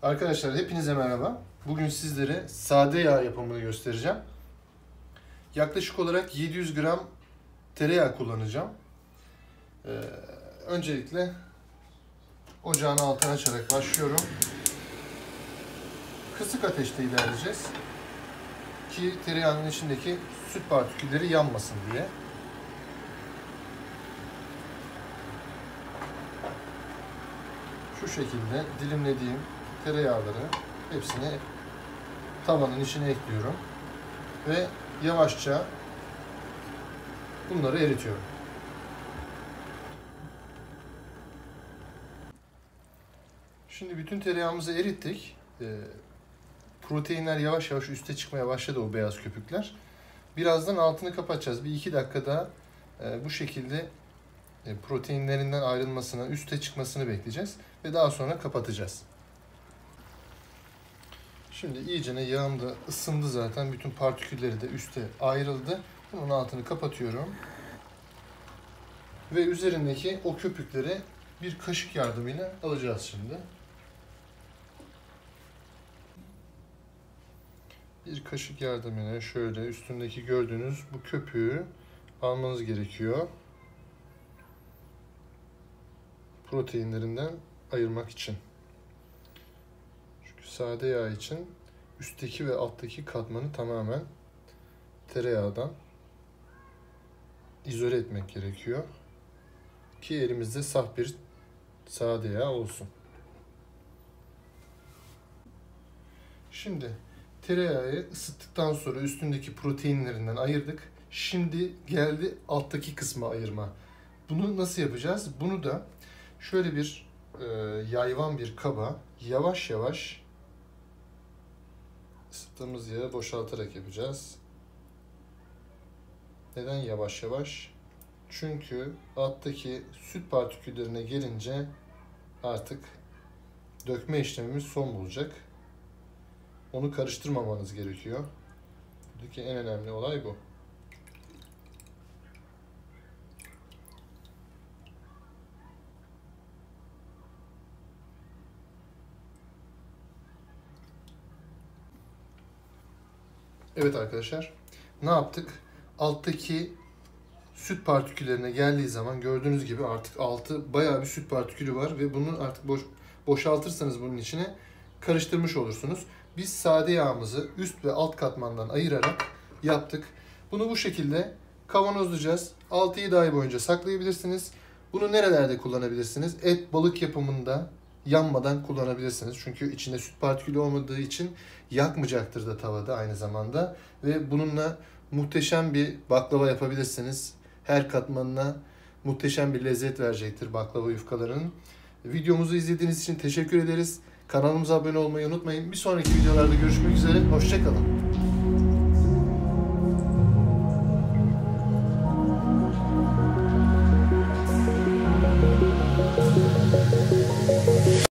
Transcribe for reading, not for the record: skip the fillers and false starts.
Arkadaşlar hepinize merhaba. Bugün sizlere sade yağ yapımını göstereceğim. Yaklaşık olarak 700 gram tereyağı kullanacağım. Öncelikle ocağın altını açarak başlıyorum. Kısık ateşte ilerleyeceğiz ki tereyağının içindeki süt partikülleri yanmasın diye. Şu şekilde dilimlediğim tereyağları hepsini tavanın içine ekliyorum ve yavaşça bunları eritiyorum. Şimdi bütün tereyağımızı erittik. Proteinler yavaş yavaş üste çıkmaya başladı, o beyaz köpükler. Birazdan altını kapatacağız. Bir 2 dakika daha bu şekilde proteinlerinden ayrılmasını, üste çıkmasını bekleyeceğiz ve daha sonra kapatacağız. Şimdi iyicene yağım da ısındı zaten. Bütün partikülleri de üste ayrıldı. Bunun altını kapatıyorum. Ve üzerindeki o köpükleri bir kaşık yardımıyla alacağız şimdi. Bir kaşık yardımıyla şöyle üstündeki gördüğünüz bu köpüğü almanız gerekiyor. Proteinlerinden ayırmak için. Çünkü sade yağ için üstteki ve alttaki katmanı tamamen tereyağdan izole etmek gerekiyor ki elimizde saf bir sade yağ olsun. Şimdi tereyağı ısıttıktan sonra üstündeki proteinlerinden ayırdık. Şimdi geldi alttaki kısmı ayırma. Bunu nasıl yapacağız? Bunu da şöyle bir yayvan bir kaba yavaş yavaş ısıttığımız yağı boşaltarak yapacağız. Neden yavaş yavaş? Çünkü alttaki süt partiküllerine gelince artık dökme işlemimiz son bulacak. Onu karıştırmamanız gerekiyor. Buradaki en önemli olay bu. Evet arkadaşlar, ne yaptık? Alttaki süt partiküllerine geldiği zaman gördüğünüz gibi artık altı bayağı bir süt partikülü var ve bunu artık boşaltırsanız bunun içine karıştırmış olursunuz. Biz sade yağımızı üst ve alt katmandan ayırarak yaptık. Bunu bu şekilde kavanozlayacağız. 6-7 ay boyunca saklayabilirsiniz. Bunu nerelerde kullanabilirsiniz? Et, balık yapımında yanmadan kullanabilirsiniz. Çünkü içinde süt partikülü olmadığı için yakmayacaktır da tavada aynı zamanda. Ve bununla muhteşem bir baklava yapabilirsiniz. Her katmanına muhteşem bir lezzet verecektir baklava yufkalarının. Videomuzu izlediğiniz için teşekkür ederiz. Kanalımıza abone olmayı unutmayın. Bir sonraki videolarda görüşmek üzere. Hoşça kalın.